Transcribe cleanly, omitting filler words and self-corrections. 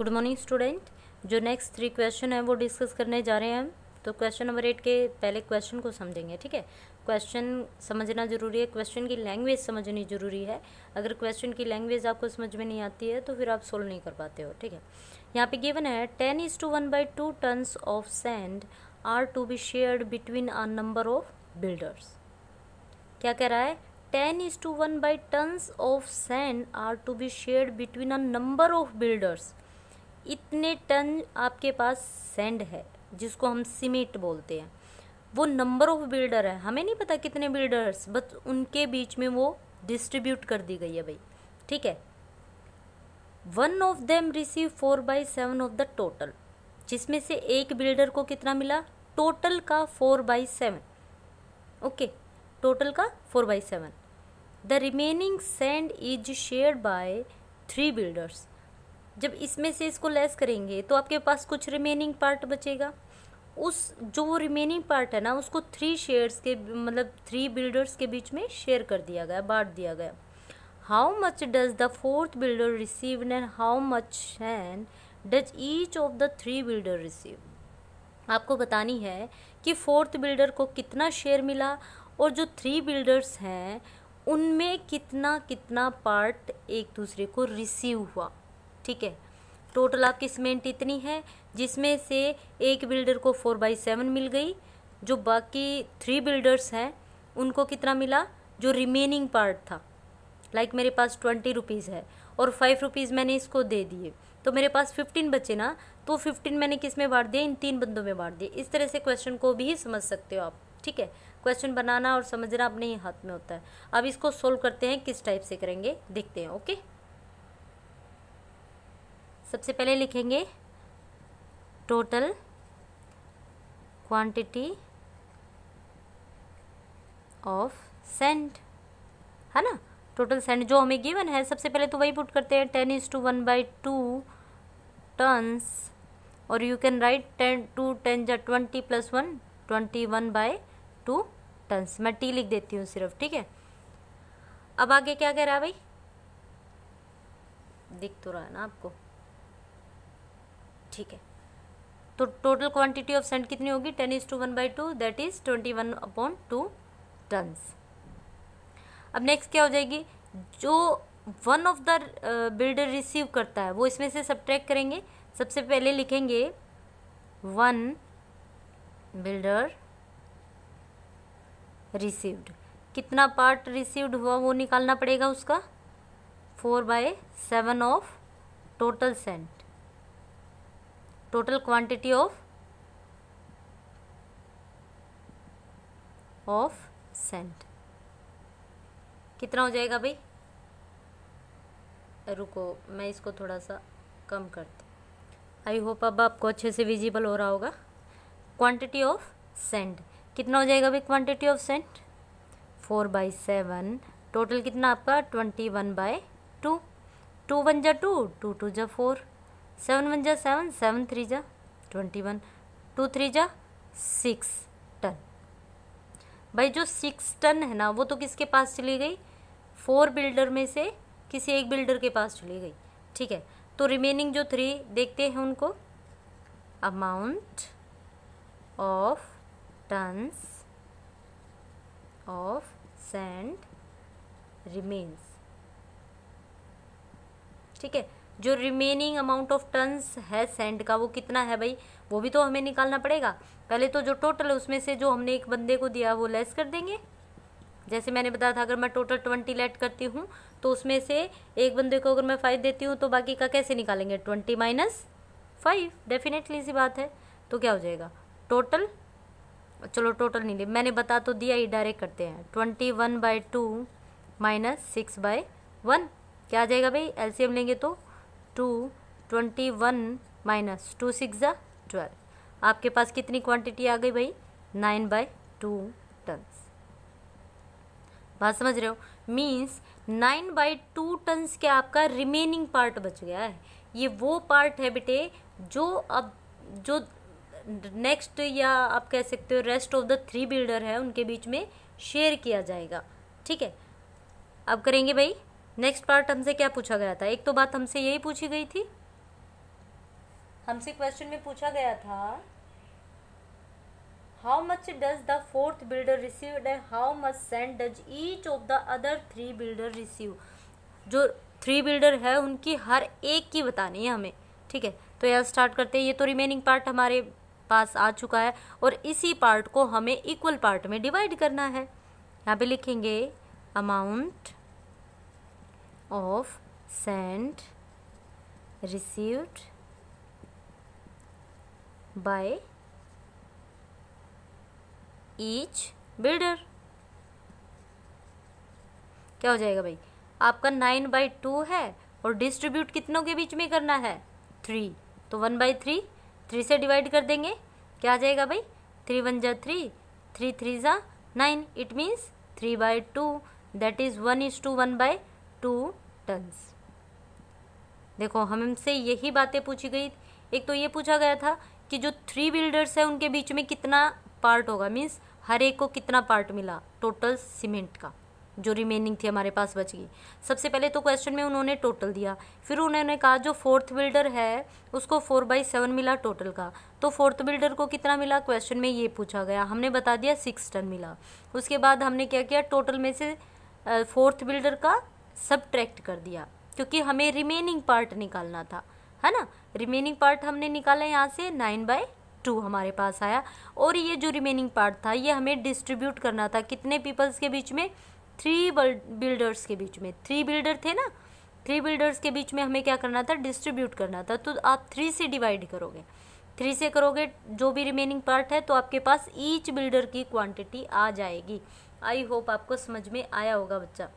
Good morning student. जो next 3 question है वो डिस्कस करने जा रहे हैं हम। तो क्वेश्चन नंबर 8 के पहले क्वेश्चन को समझेंगे, ठीक है। क्वेश्चन समझना ज़रूरी है, क्वेश्चन की लैंग्वेज समझनी ज़रूरी है। अगर क्वेश्चन की लैंग्वेज आपको समझ में नहीं आती है तो फिर आप सोल्व नहीं कर पाते हो, ठीक है। यहाँ पे गिवन है 10:1/2 tons of sand are to be shared between a number of builders. क्या कह रहा है? 10:1 tons of sand are to be shared between a number of builders. इतने टन आपके पास सैंड है जिसको हम सीमेंट बोलते हैं, वो नंबर ऑफ बिल्डर है, हमें नहीं पता कितने बिल्डर्स, बस उनके बीच में वो डिस्ट्रीब्यूट कर दी गई है भाई, ठीक है। One of them receive 4/7 of the total, जिसमें से एक बिल्डर को कितना मिला? टोटल का 4/7, ओके, टोटल का 4/7। The remaining sand is shared by 3 builders. जब इसमें से इसको लेस करेंगे तो आपके पास कुछ रिमेनिंग पार्ट बचेगा। उस जो वो रिमेनिंग पार्ट है ना, उसको 3 शेयर्स के मतलब 3 बिल्डर्स के बीच में शेयर कर दिया गया, बांट दिया गया। How much does the 4th builder receive and how much sand does each of the 3 builder receive. आपको बतानी है कि 4th बिल्डर को कितना शेयर मिला और जो 3 बिल्डर्स हैं उनमें कितना कितना पार्ट एक दूसरे को रिसीव हुआ, ठीक है। टोटल आपकी सीमेंट इतनी है जिसमें से एक बिल्डर को 4/7 मिल गई, जो बाकी 3 बिल्डर्स हैं उनको कितना मिला? जो रिमेनिंग पार्ट था, लाइक मेरे पास 20 रुपीज़ है और 5 रुपीज़ मैंने इसको दे दिए तो मेरे पास 15 बचे ना, तो 15 मैंने किस में बांट दिया? इन 3 बंदों में बांट दिए। इस तरह से क्वेश्चन को भी समझ सकते हो आप, ठीक है। क्वेश्चन बनाना और समझना अपने ही हाथ में होता है। अब इसको सोल्व करते हैं, किस टाइप से करेंगे देखते हैं, ओके। सबसे पहले लिखेंगे टोटल क्वांटिटी ऑफ सैंड, है ना। टोटल सैंड जो हमें गिवन है, सबसे पहले तो वही पुट करते हैं 10:1/2 टन्स, और यू कैन राइट 10 2 10 जा 20 + 1 21/2 टन्स। मैं टी लिख देती हूँ सिर्फ, ठीक है। अब आगे क्या कह रहा है भाई? दिख तो रहा है ना आपको, ठीक है। तो टोटल क्वांटिटी ऑफ सैंड कितनी होगी? 10:1/2, दैट इज 21/2 टन्स। अब नेक्स्ट क्या हो जाएगी? जो one of the builder receive करता है वो इसमें से सब्ट्रैक्ट करेंगे। सबसे पहले लिखेंगे 1 बिल्डर रिसीव्ड, कितना पार्ट रिसीव्ड हुआ वो निकालना पड़ेगा उसका, 4/7 of total sand, total quantity of sand कितना हो जाएगा भाई? रुको मैं इसको थोड़ा सा कम करती, आई होप अब आपको अच्छे से विजिबल हो रहा होगा। क्वांटिटी ऑफ सैंड कितना हो जाएगा भाई? क्वांटिटी ऑफ सैंड 4/7, टोटल कितना आपका 21/2, 2 1 जा 2, 2 2 जा 4, 7 1 जा 7, 7 3 जा 21, 2 3 जा 6 टन। भाई जो 6 टन है ना वो तो किसके पास चली गई? 4 बिल्डर में से किसी एक बिल्डर के पास चली गई, ठीक है। तो रिमेनिंग जो 3 देखते हैं उनको, amount of turns of sand remains, ठीक है। जो रिमेनिंग अमाउंट ऑफ टन्स है सैंड का वो कितना है भाई? वो भी तो हमें निकालना पड़ेगा। पहले तो जो टोटल है उसमें से जो हमने एक बंदे को दिया वो लेस कर देंगे। जैसे मैंने बताया था, अगर मैं टोटल 20 लेट करती हूँ तो उसमें से एक बंदे को अगर मैं 5 देती हूँ तो बाकी का कैसे निकालेंगे? 20 - 5, डेफिनेटली सी बात है। तो क्या हो जाएगा टोटल? चलो टोटल नहीं, मैंने बता तो दिया ही, डायरेक्ट करते हैं 21/2 - 6/1 क्या आ जाएगा भाई? एलसीएम लेंगे तो 2 21 - 2 6 जा 12। आपके पास कितनी क्वांटिटी आ गई भाई? 9/2 टन्स। बात समझ रहे हो? मीन्स 9/2 टन्स के आपका रिमेनिंग पार्ट बच गया है। ये वो पार्ट है बेटे जो अब जो नेक्स्ट या आप कह सकते हो रेस्ट ऑफ द 3 बिल्डर है उनके बीच में शेयर किया जाएगा, ठीक है। अब करेंगे भाई नेक्स्ट पार्ट। हमसे क्या पूछा गया था? एक तो बात हमसे यही पूछी गई थी हमसे क्वेश्चन में पूछा गया था how much does the fourth builder receive and how much send does each of the other 3 builder receive. जो 3 बिल्डर है उनकी हर एक की बतानी है हमें, ठीक है। तो यार स्टार्ट करते हैं। ये तो रिमेनिंग पार्ट हमारे पास आ चुका है और इसी पार्ट को हमें इक्वल पार्ट में डिवाइड करना है। यहाँ पे लिखेंगे amount of sand received by each builder. क्या हो जाएगा भाई, आपका 9/2 है और डिस्ट्रीब्यूट कितनों के बीच में करना है 3, तो 1/3 3 से डिवाइड कर देंगे। क्या आ जाएगा भाई, 3 1 जा 3, 3 3 जा 9, it means 3/2 that is 1:1/2 tons. देखो हमसे यही बातें पूछी गई। एक तो ये पूछा गया था कि जो 3 बिल्डर्स है उनके बीच में कितना पार्ट होगा, मीन्स हर एक को कितना पार्ट मिला टोटल सीमेंट का, जो रिमेनिंग थी हमारे पास बच गई। सबसे पहले तो क्वेश्चन में उन्होंने टोटल दिया, फिर उन्होंने कहा जो फोर्थ बिल्डर है उसको 4/7 मिला टोटल का, तो फोर्थ बिल्डर को कितना मिला क्वेश्चन में ये पूछा गया, हमने बता दिया 6 टन मिला। उसके बाद हमने क्या किया, टोटल में से फोर्थ बिल्डर का सबट्रैक्ट कर दिया क्योंकि हमें रिमेनिंग पार्ट निकालना था, है ना। रिमेनिंग पार्ट हमने निकाला यहाँ से 9/2 हमारे पास आया और ये जो रिमेनिंग पार्ट था ये हमें डिस्ट्रीब्यूट करना था कितने पीपल्स के बीच में, 3 बिल्डर्स के बीच में। 3 बिल्डर थे ना, 3 बिल्डर्स के बीच में हमें क्या करना था, डिस्ट्रीब्यूट करना था। तो आप 3 से डिवाइड करोगे, 3 से करोगे जो भी रिमेनिंग पार्ट है तो आपके पास ईच बिल्डर की क्वांटिटी आ जाएगी। आई होप आपको समझ में आया होगा बच्चा।